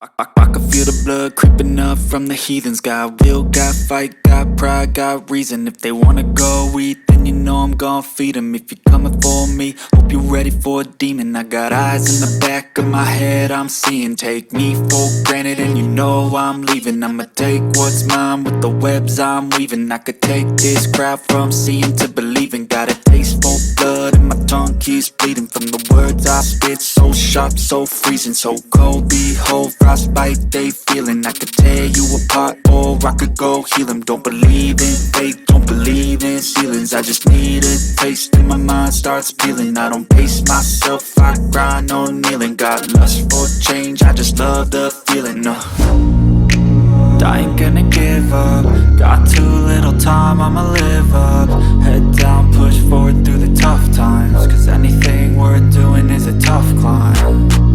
I can feel the blood creeping up from the heathens. Got will, got fight, got pride, got reason. If they wanna go eat, then you know I'm gon' feed them. If you're coming for me, hope you're ready for a demon. I got eyes in the back of my head, I'm seeing. Take me for granted and you know I'm leaving. I'ma take what's mine with the webs I'm weaving. I could take this crowd from seeing to believing. Got a taste for blood and my tongue keeps bleeding from the words I spit. So sharp, so freezing, so cold. Behold, frostbite they feeling. I could tear you apart or I could go heal them. Don't believe in fate, don't believe in ceilings. I just need a taste and my mind starts peeling. I don't pace myself, I grind on kneeling. Got lust for change, I just love the feeling. I ain't gonna give up. Got too little time, I'ma live up. Head down, push forward through the tough times. Cause anything worth doing is a tough climb.